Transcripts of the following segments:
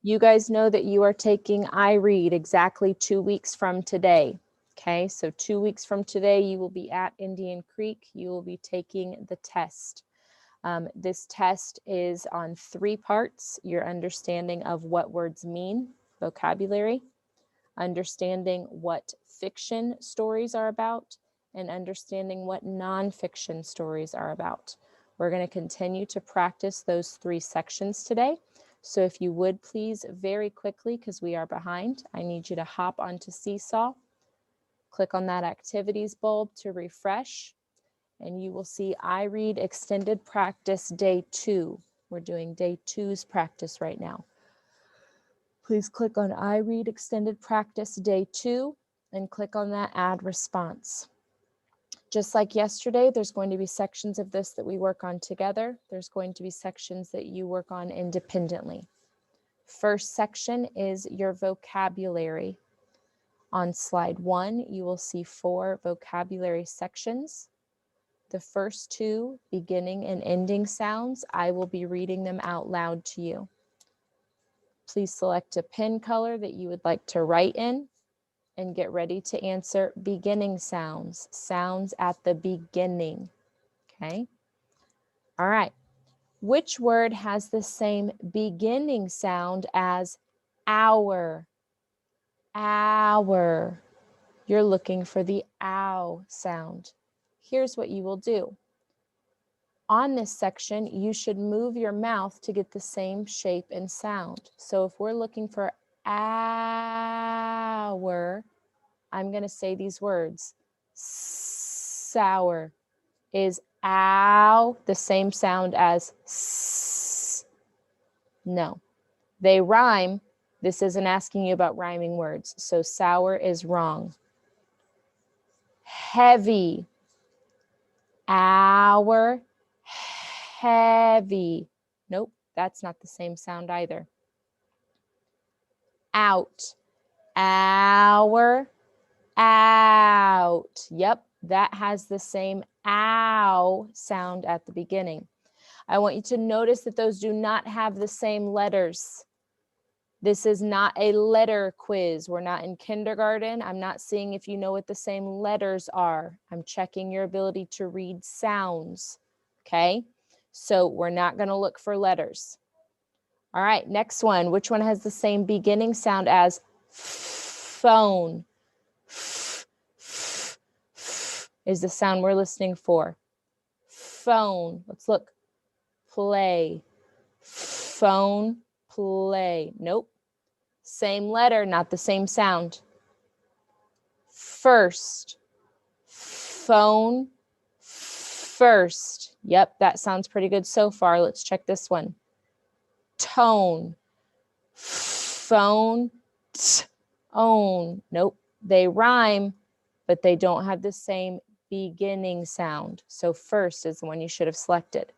You guys know that you are taking IREAD exactly 2 weeks from today. Okay, so 2 weeks from today, you will be at Indian Creek. You will be taking the test. This test is on 3 parts: your understanding of what words mean, vocabulary, understanding what fiction stories are about, and understanding what nonfiction stories are about. We're going to continue to practice those 3 sections today. So if you would please, very quickly, because we are behind, I need you to hop onto Seesaw, click on that activities bulb to refresh, and you will see IREAD Extended Practice Day 2. We're doing Day 2's practice right now. Please click on IREAD Extended Practice Day 2 and click on that Add Response. Just like yesterday, there's going to be sections of this that we work on together. There's going to be sections that you work on independently. First section is your vocabulary. On slide 1, you will see 4 vocabulary sections. The first 2, beginning and ending sounds, I will be reading them out loud to you. Please select a pen color that you would like to write in and get ready to answer beginning sounds, sounds at the beginning, okay? All right, which word has the same beginning sound as hour? Hour. You're looking for the ow sound. Here's what you will do. On this section, you should move your mouth to get the same shape and sound. So if we're looking for hour, I'm going to say these words. Sour. Is ow the same sound as s? No. They rhyme. This isn't asking you about rhyming words. So sour is wrong. Heavy. Hour. Heavy. Nope, that's not the same sound either. Out. Hour. Out. Yep, that has the same ow sound at the beginning. I want you to notice that those do not have the same letters. This is not a letter quiz. We're not in kindergarten. I'm not seeing if you know what the same letters are. I'm checking your ability to read sounds, okay? So we're not going to look for letters. All right, next one. Which one has the same beginning sound as phone? Is the sound we're listening for. Phone. Let's look. Play. Phone, play. Nope. Same letter, not the same sound. First. Phone, first. Yep, that sounds pretty good so far. Let's check this one. Tone. Phone, own. Nope. They rhyme, but they don't have the same beginning sound. So first is the one you should have selected.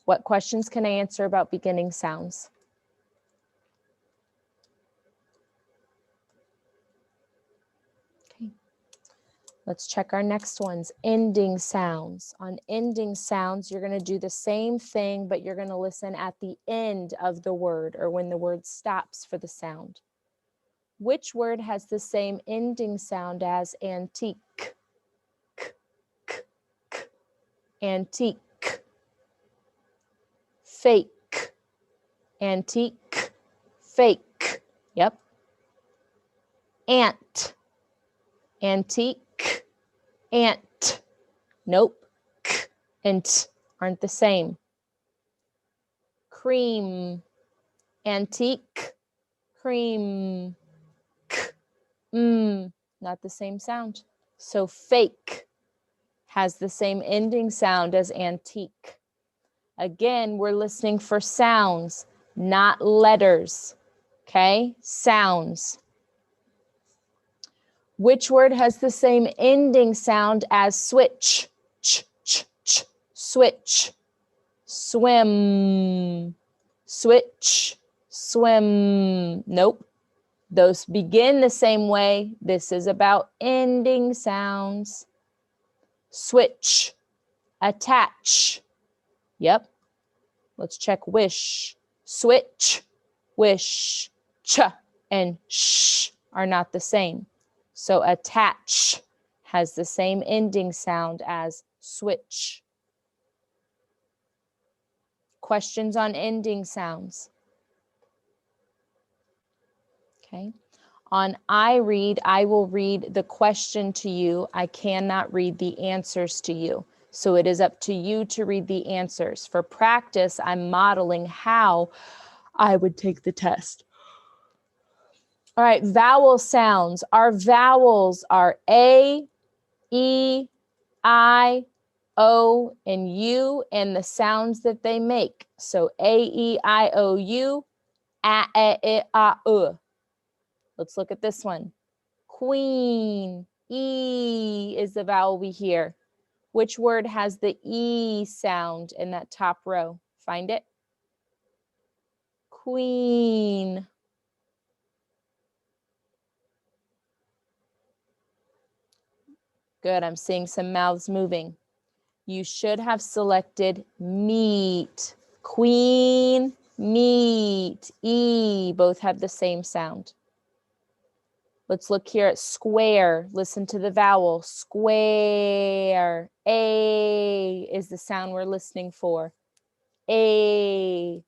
What questions can I answer about beginning sounds? Okay. Let's check our next ones. Ending sounds. On ending sounds, you're going to do the same thing, but you're going to listen at the end of the word or when the word stops for the sound. Which word has the same ending sound as antique? Antique. Fake. Antique. Fake. Yep. Ant. Antique. Ant. Nope. K and t aren't the same. Cream. Antique. Cream. K. Not the same sound. So fake has the same ending sound as antique. Again, we're listening for sounds, not letters. Okay? Sounds. Which word has the same ending sound as switch? Ch, ch, ch. Switch. Swim. Switch. Swim. Nope. Those begin the same way. This is about ending sounds. Switch. Attach. Yep. Let's check wish. Switch. Wish, ch, and sh are not the same. So attach has the same ending sound as switch. Questions on ending sounds? Okay. On IREAD, I will read the question to you. I cannot read the answers to you. So it is up to you to read the answers. For practice, I'm modeling how I would take the test. All right, vowel sounds. Our vowels are A, E, I, O, and U, and the sounds that they make. So A, E, I, O, U, A, E, I, U. Let's look at this one. Queen. E is the vowel we hear. Which word has the E sound in that top row? Find it. Queen. Good, I'm seeing some mouths moving. You should have selected meat. Queen, meat. E, both have the same sound. Let's look here at square. Listen to the vowel. Square. A is the sound we're listening for. A.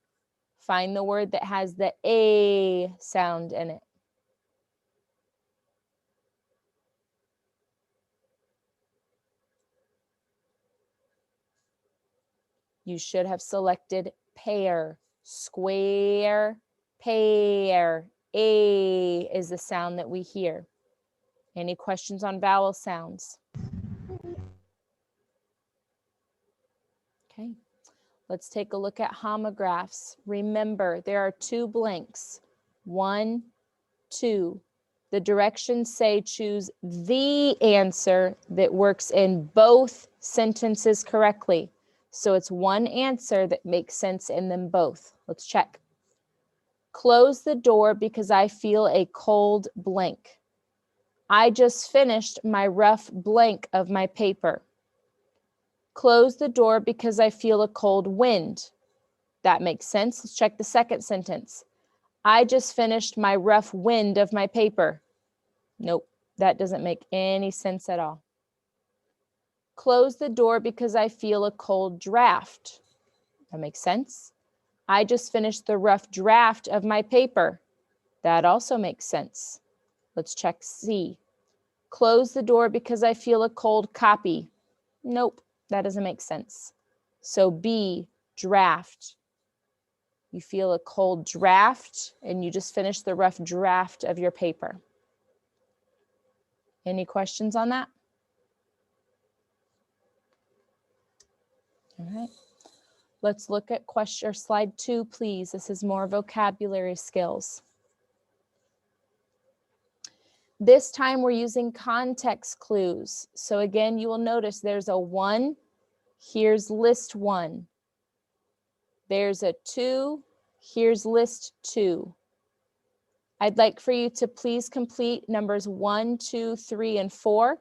Find the word that has the A sound in it. You should have selected pear. Square, pear. A is the sound that we hear. Any questions on vowel sounds? Okay, let's take a look at homographs. Remember, there are two blanks. 1, 2. The directions say choose the answer that works in both sentences correctly. So it's one answer that makes sense in them both. Let's check. Close the door because I feel a cold blank. I just finished my rough blank of my paper. Close the door because I feel a cold wind. That makes sense. Let's check the second sentence. I just finished my rough wind of my paper. Nope, that doesn't make any sense at all. Close the door because I feel a cold draft. That makes sense. I just finished the rough draft of my paper. That also makes sense. Let's check C. Close the door because I feel a cold copy. Nope, that doesn't make sense. So B, draft. You feel a cold draft and you just finished the rough draft of your paper. Any questions on that? All right. Let's look at question or slide 2, please. This is more vocabulary skills. This time we're using context clues. So again, you will notice there's a 1. Here's list 1. There's a 2. Here's list 2. I'd like for you to please complete numbers 1, 2, 3, and 4.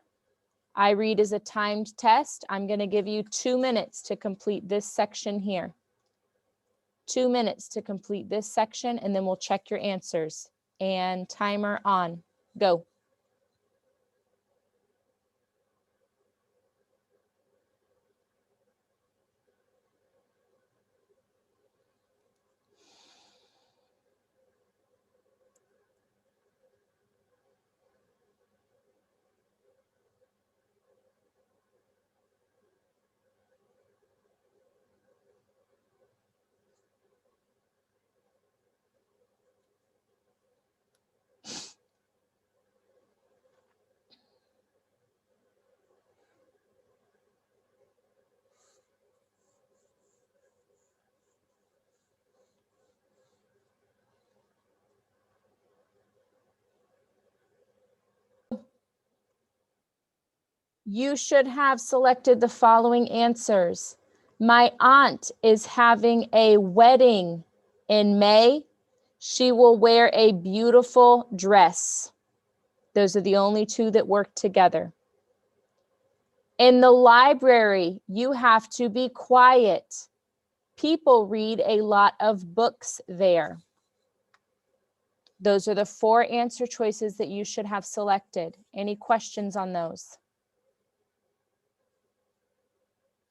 IREAD is a timed test. I'm going to give you 2 minutes to complete this section here. 2 minutes to complete this section, and then we'll check your answers. And timer on. Go. You should have selected the following answers. My aunt is having a wedding in May. She will wear a beautiful dress. Those are the only 2 that work together. In the library, you have to be quiet. People read a lot of books there. Those are the 4 answer choices that you should have selected. Any questions on those?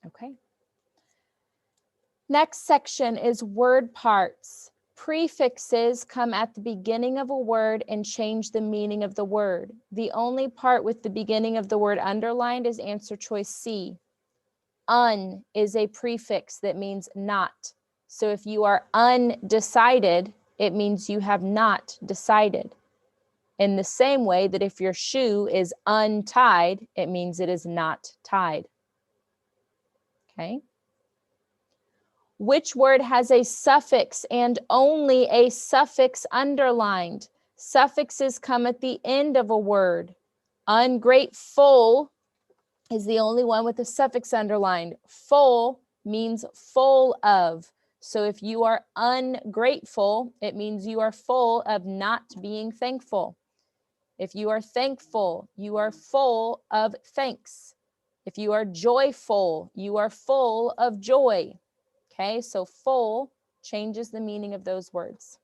Okay. Next section is word parts. Prefixes come at the beginning of a word and change the meaning of the word. The only part with the beginning of the word underlined is answer choice C. Un is a prefix that means not. So if you are undecided, it means you have not decided. In the same way that if your shoe is untied, it means it is not tied. Okay. Which word has a suffix and only a suffix underlined? Suffixes come at the end of a word. Ungrateful is the only one with a suffix underlined. Full means full of. So if you are ungrateful, it means you are full of not being thankful. If you are thankful, you are full of thanks. If you are joyful, you are full of joy. Okay, so full changes the meaning of those words.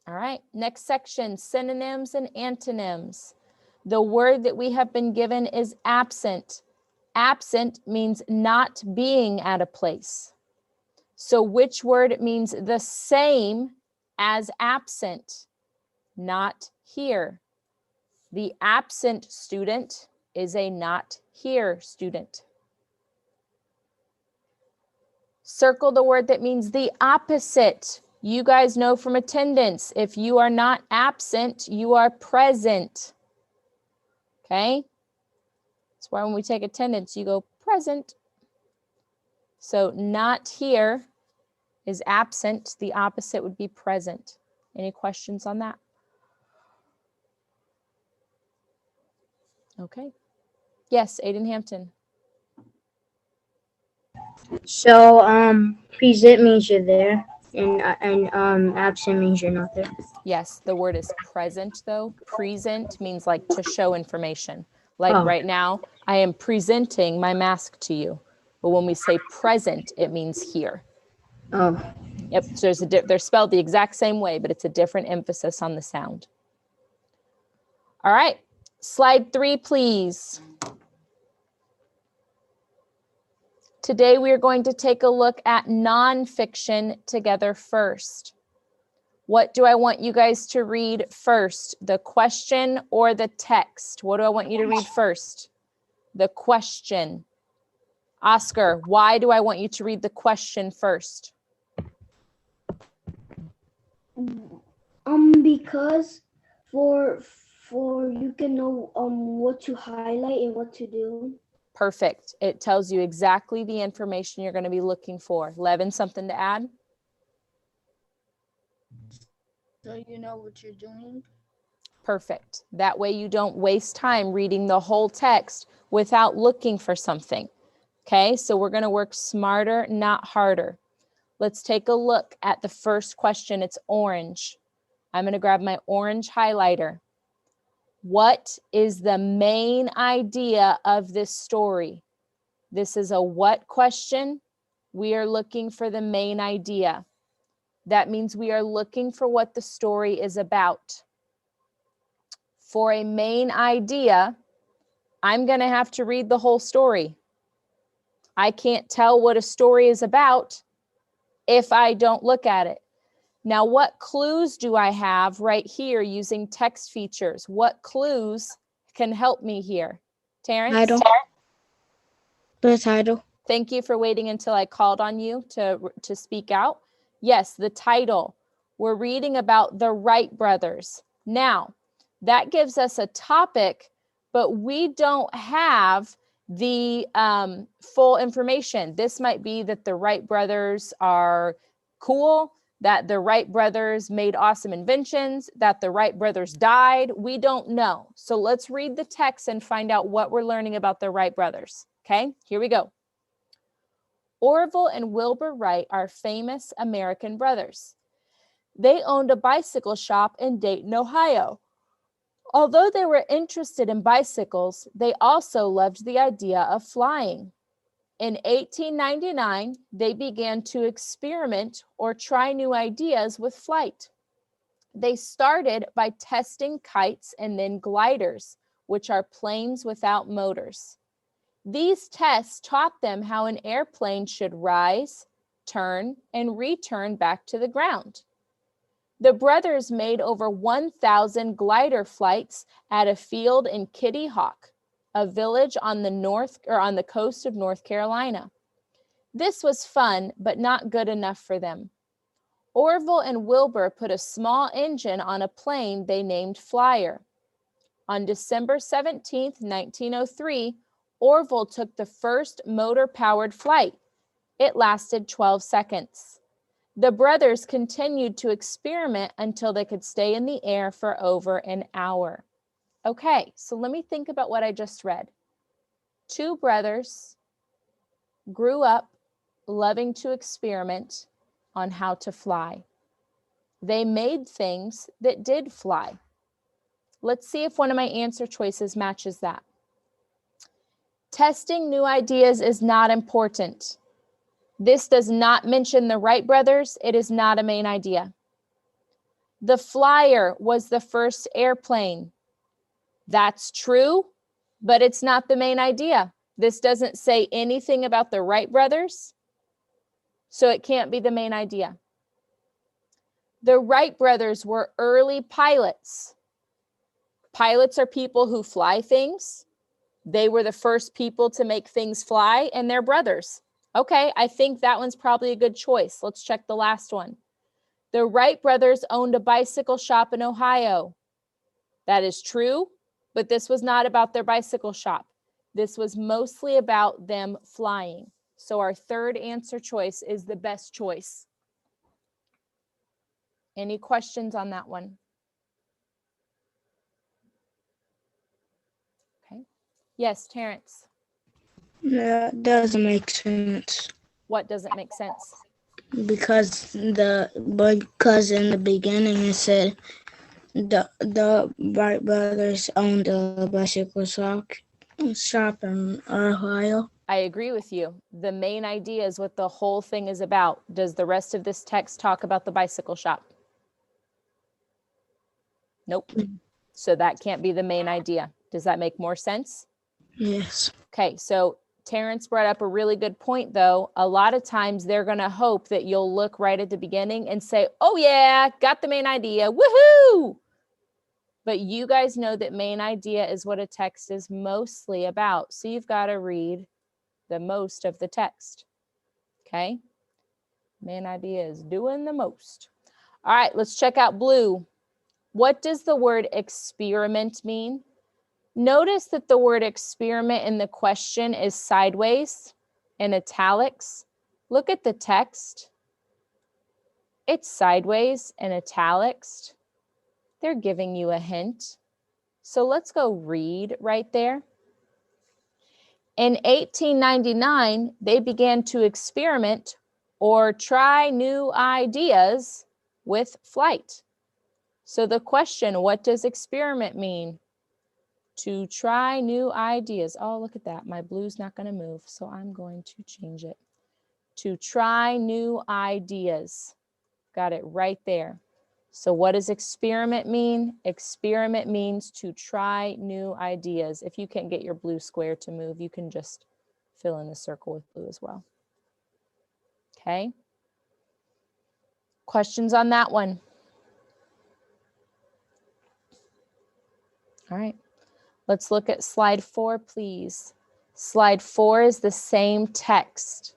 All right, next section, synonyms and antonyms. The word that we have been given is absent. Absent means not being at a place. So which word means the same as absent? Not here. The absent student is a not here student. Circle the word that means the opposite. You guys know from attendance, if you are not absent, you are present. Okay? That's why when we take attendance, you go present. So not here is absent. The opposite would be present. Any questions on that? Okay. Yes, Aiden Hampton. So, present means you're there, and absent means you're not there. Yes, the word is present though. Present means like to show information. Like right now, I am presenting my mask to you. But when we say present, it means here. Oh. Yep, so they're spelled the exact same way, but it's a different emphasis on the sound. All right, slide 3, please. Today we are going to take a look at nonfiction together first. What do I want you guys to read first? The question or the text? What do I want you to read first? The question. Oscar, why do I want you to read the question first? Because for you can know what to highlight and what to do. Perfect. It tells you exactly the information you're going to be looking for. Levin, something to add? So you know what you're doing. Perfect. That way you don't waste time reading the whole text without looking for something. Okay, so we're going to work smarter, not harder. Let's take a look at the first question. It's orange. I'm going to grab my orange highlighter. What is the main idea of this story? This is a what question? We are looking for the main idea. That means we are looking for what the story is about. For a main idea, I'm going to have to read the whole story. I can't tell what a story is about if I don't look at it. Now, what clues do I have right here using text features? What clues can help me here? Terrence? Title. The title. Thank you for waiting until I called on you to speak out. Yes, the title. We're reading about the Wright brothers. Now, that gives us a topic, but we don't have the full information. This might be that the Wright brothers are cool, that the Wright brothers made awesome inventions, that the Wright brothers died. We don't know. So let's read the text and find out what we're learning about the Wright brothers. Okay, here we go. Orville and Wilbur Wright are famous American brothers. They owned a bicycle shop in Dayton, Ohio. Although they were interested in bicycles, they also loved the idea of flying. In 1899, they began to experiment or try new ideas with flight. They started by testing kites and then gliders, which are planes without motors. These tests taught them how an airplane should rise, turn, and return back to the ground. The brothers made over 1,000 glider flights at a field in Kitty Hawk, a village on the coast of North Carolina. This was fun, but not good enough for them. Orville and Wilbur put a small engine on a plane they named Flyer. On December 17, 1903, Orville took the first motor-powered flight. It lasted 12 seconds. The brothers continued to experiment until they could stay in the air for over an hour. Okay, so let me think about what I just read. Two brothers grew up loving to experiment on how to fly. They made things that did fly. Let's see if one of my answer choices matches that. Testing new ideas is not important. This does not mention the Wright brothers. It is not a main idea. The Flyer was the first airplane. That's true, but it's not the main idea. This doesn't say anything about the Wright brothers, so it can't be the main idea. The Wright brothers were early pilots. Pilots are people who fly things. They were the first people to make things fly, and they're brothers. Okay, I think that one's probably a good choice. Let's check the last one. The Wright brothers owned a bicycle shop in Ohio. That is true, but this was not about their bicycle shop. This was mostly about them flying. So our third answer choice is the best choice. Any questions on that one? Okay. Yes, Terrence. That doesn't make sense What doesn't make sense? because in the beginning it said the Wright brothers owned a bicycle shop in Ohio. I agree with you. The main idea is what the whole thing is about. Does the rest of this text talk about the bicycle shop? Nope. So that can't be the main idea. Does that make more sense? Yes. Okay, so Terrence brought up a really good point, though. A lot of times they're going to hope that you'll look right at the beginning and say, oh, yeah, got the main idea. Woohoo! But you guys know that main idea is what a text is mostly about. So you've got to read the most of the text. Okay? Main idea is doing the most. All right, let's check out blue. What does the word experiment mean? Notice that the word experiment in the question is sideways in italics. Look at the text. It's sideways in italics. They're giving you a hint. So let's go read right there. In 1899, they began to experiment or try new ideas with flight. So the question, what does experiment mean? To try new ideas. Oh, look at that. My blue's not going to move, so I'm going to change it. To try new ideas. Got it right there. So what does experiment mean? Experiment means to try new ideas. If you can't get your blue square to move, you can just fill in the circle with blue as well. Okay. Questions on that one? All right. Let's look at slide 4, please. Slide 4 is the same text.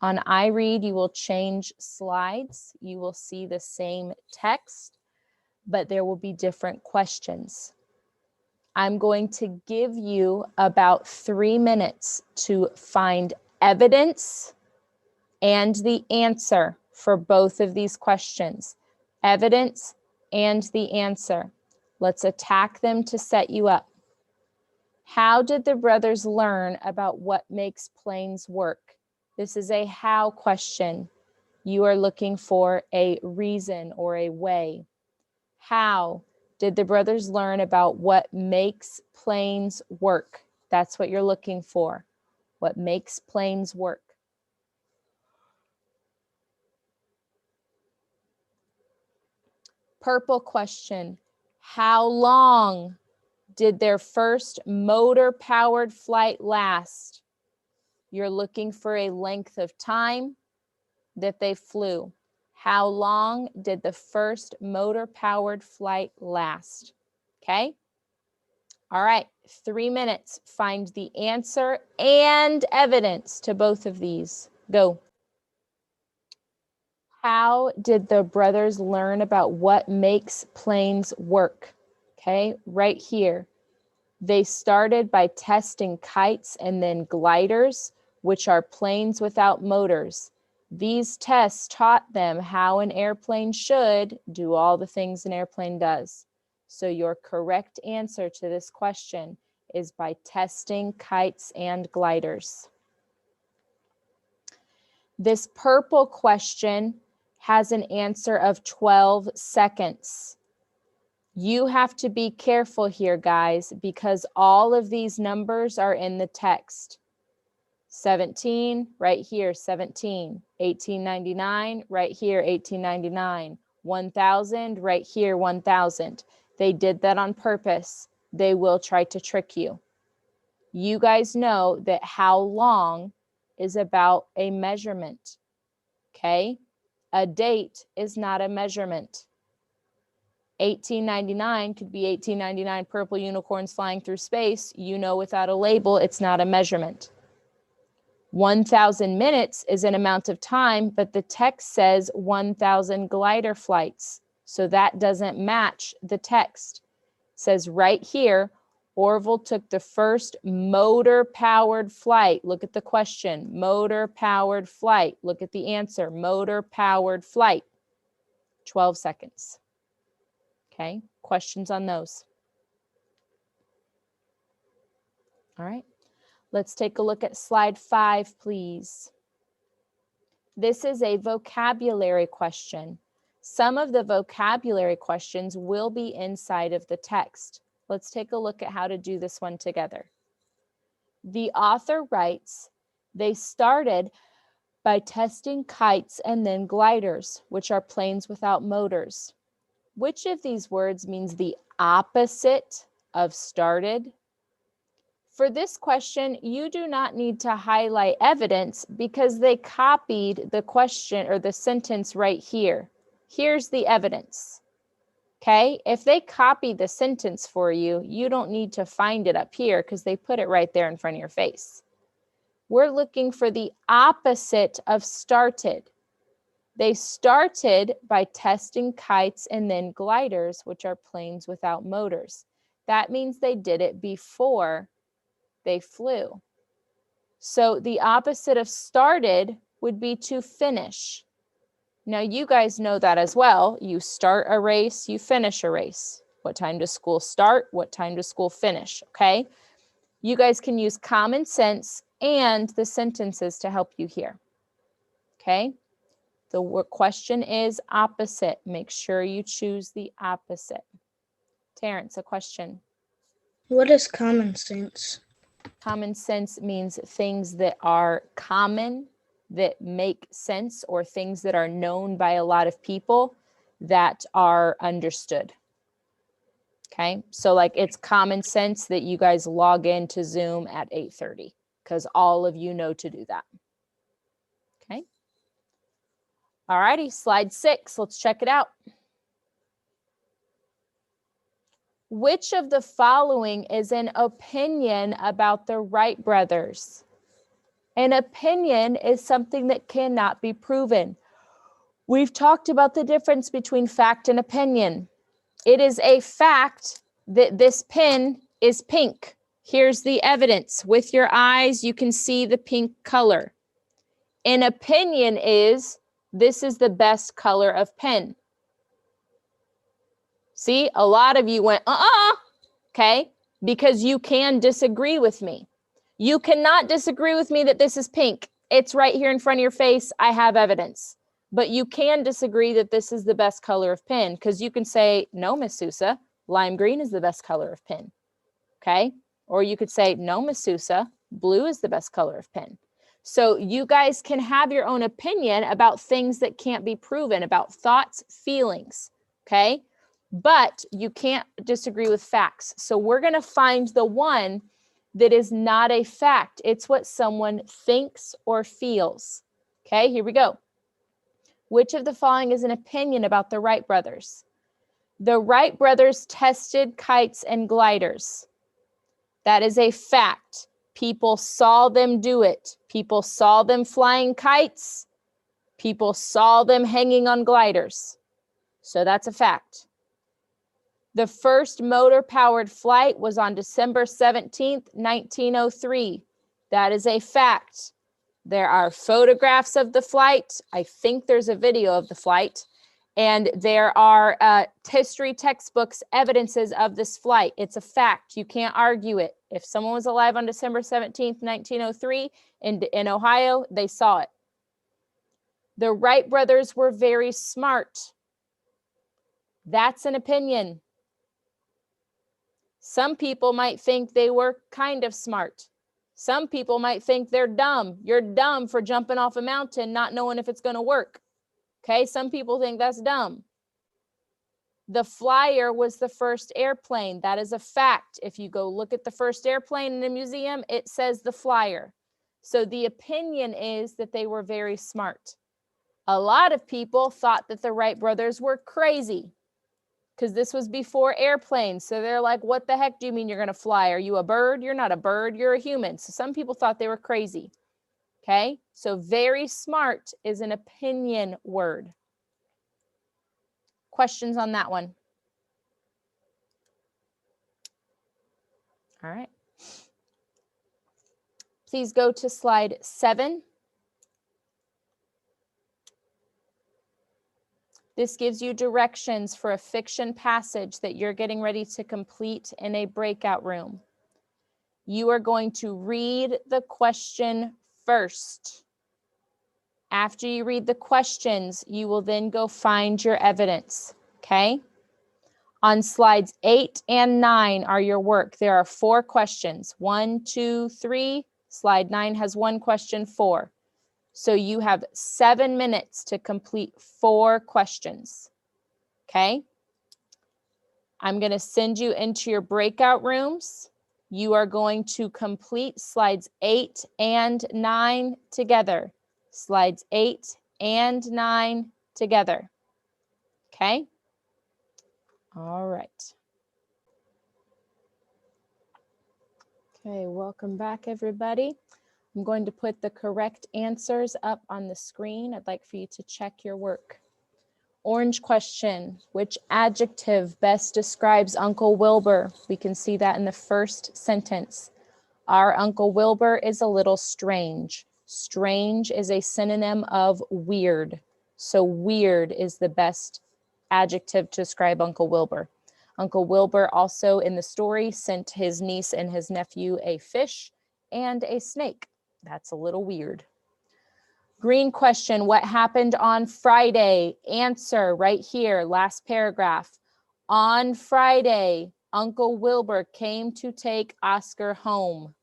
On IREAD, you will change slides. You will see the same text, but there will be different questions. I'm going to give you about 3 minutes to find evidence and the answer for both of these questions. Evidence and the answer. Let's attack them to set you up. How did the brothers learn about what makes planes work? This is a how question. You are looking for a reason or a way. How did the brothers learn about what makes planes work? That's what you're looking for. What makes planes work? Purple question. How long did their first motor-powered flight last? You're looking for a length of time that they flew. How long did the first motor-powered flight last? Okay. All right, 3 minutes. Find the answer and evidence to both of these. Go. How did the brothers learn about what makes planes work? Okay, right here. They started by testing kites and then gliders, which are planes without motors. These tests taught them how an airplane should do all the things an airplane does. So your correct answer to this question is by testing kites and gliders. This purple question has an answer of 12 seconds. You have to be careful here, guys, because all of these numbers are in the text. 17, right here, 17. 1899, right here, 1899. 1000, right here, 1000. They did that on purpose. They will try to trick you. You guys know that how long is about a measurement, okay? A date is not a measurement. 1899 could be 1899 purple unicorns flying through space. You know, without a label, it's not a measurement. 1000 minutes is an amount of time, but the text says 1000 glider flights. So that doesn't match the text. It says right here, Orville took the first motor-powered flight. Look at the question, motor-powered flight. Look at the answer, motor-powered flight. 12 seconds. Okay, questions on those? All right, let's take a look at slide 5, please. This is a vocabulary question. Some of the vocabulary questions will be inside of the text. Let's take a look at how to do this one together. The author writes, they started by testing kites and then gliders, which are planes without motors. Which of these words means the opposite of started? For this question, you do not need to highlight evidence because they copied the question or the sentence right here. Here's the evidence. Okay, if they copy the sentence for you, you don't need to find it up here because they put it right there in front of your face. We're looking for the opposite of started. They started by testing kites and then gliders, which are planes without motors. That means they did it before they flew. So the opposite of started would be to finish. Now you guys know that as well. You start a race, you finish a race. What time does school start? What time does school finish? Okay. You guys can use common sense and the sentences to help you here. Okay. The question is opposite. Make sure you choose the opposite. Terrence, a question. What is common sense? Common sense means things that are common, that make sense, or things that are known by a lot of people that are understood. Okay, so like it's common sense that you guys log into Zoom at 8:30 because all of you know to do that. Okay. All righty, slide 6. Let's check it out. Which of the following is an opinion about the Wright brothers? An opinion is something that cannot be proven. We've talked about the difference between fact and opinion. It is a fact that this pen is pink. Here's the evidence. With your eyes, you can see the pink color. An opinion is this is the best color of pen. See, a lot of you went, okay, because you can disagree with me. You cannot disagree with me that this is pink. It's right here in front of your face. I have evidence. But you can disagree that this is the best color of pen because you can say, no, Miss Sousa, lime green is the best color of pen. Okay? Or you could say, no, Miss Sousa, Blue is the best color of pen. So you guys can have your own opinion about things that can't be proven, about thoughts, feelings, okay? But you can't disagree with facts. So we're going to find the one that is not a fact. It's what someone thinks or feels. Okay, here we go. Which of the following is an opinion about the Wright brothers? The Wright brothers tested kites and gliders. That is a fact. People saw them do it. People saw them flying kites. People saw them hanging on gliders. So that's a fact. The first motor-powered flight was on December 17th, 1903. That is a fact. There are photographs of the flight. I think there's a video of the flight. And there are history textbooks, evidences of this flight. It's a fact. You can't argue it. If someone was alive on December 17th, 1903 in Ohio, they saw it. The Wright brothers were very smart. That's an opinion. Some people might think they were kind of smart. Some people might think they're dumb. You're dumb for jumping off a mountain, not knowing if it's going to work. Okay, some people think that's dumb. The Flyer was the first airplane. That is a fact. If you go look at the first airplane in a museum, it says the Flyer. So the opinion is that they were very smart. A lot of people thought that the Wright brothers were crazy because this was before airplanes. So they're like, what the heck do you mean you're going to fly? Are you a bird? You're not a bird. You're a human. So some people thought they were crazy. Okay, so very smart is an opinion word. Questions on that one? All right. Please go to slide 7. This gives you directions for a fiction passage that you're getting ready to complete in a breakout room. You are going to read the question first. After you read the questions, you will then go find your evidence, okay? On slides 8 and 9 are your work. There are 4 questions. 1, 2, 3. Slide 9 has 1 question, 4. So you have 7 minutes to complete 4 questions, okay? I'm going to send you into your breakout rooms. You are going to complete slides 8 and 9 together. Slides 8 and 9 together, okay? All right. Okay, welcome back, everybody. I'm going to put the correct answers up on the screen. I'd like for you to check your work. Orange question, which adjective best describes Uncle Wilbur? We can see that in the first sentence. Our Uncle Wilbur is a little strange. Strange is a synonym of weird. So weird is the best adjective to describe Uncle Wilbur. Uncle Wilbur also in the story sent his niece and his nephew a fish and a snake. That's a little weird. Green question, what happened on Friday? Answer right here, last paragraph. On Friday, Uncle Wilbur came to take Oscar home.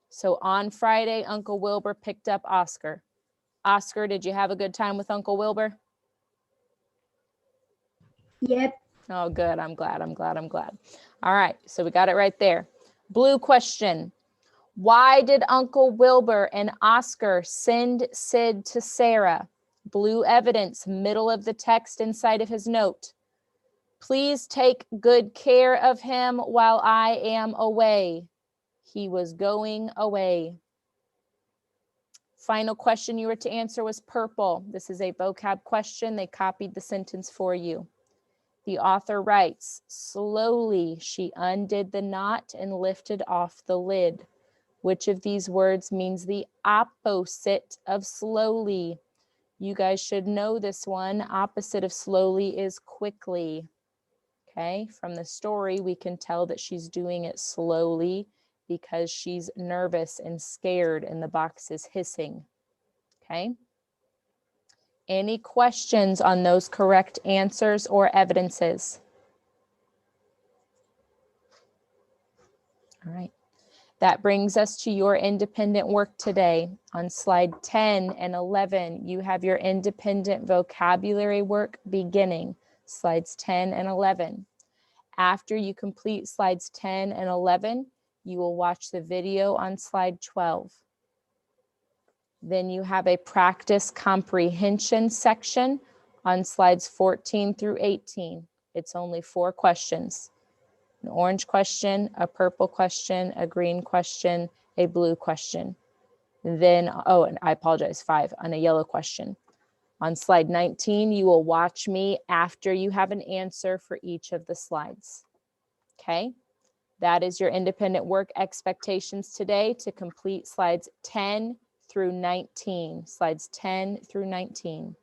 So on Friday, Uncle Wilbur picked up Oscar. Oscar, did you have a good time with Uncle Wilbur? Yep. Oh, good. I'm glad. All right. So we got it right there. Blue question. Why did Uncle Wilbur and Oscar send Sid to Sarah? Blue evidence, middle of the text inside of his note. Please take good care of him while I am away. He was going away. Final question you were to answer was purple. This is a vocab question. They copied the sentence for you. The author writes, slowly she undid the knot and lifted off the lid. Which of these words means the opposite of slowly? You guys should know this one. Opposite of slowly is quickly. Okay, from the story, we can tell that she's doing it slowly because she's nervous and scared and the box is hissing. Okay. Any questions on those correct answers or evidences? All right. That brings us to your independent work today. On slide 10 and 11, you have your independent vocabulary work beginning, slides 10 and 11. After you complete slides 10 and 11, you will watch the video on slide 12. Then you have a practice comprehension section on slides 14 through 18. It's only 4 questions. An orange question, a purple question, a green question, a blue question. Then, oh, and I apologize, 5, and a yellow question. On slide 19, you will watch me after you have an answer for each of the slides. Okay, that is your independent work expectations today to complete slides 10 through 19. Slides 10 through 19.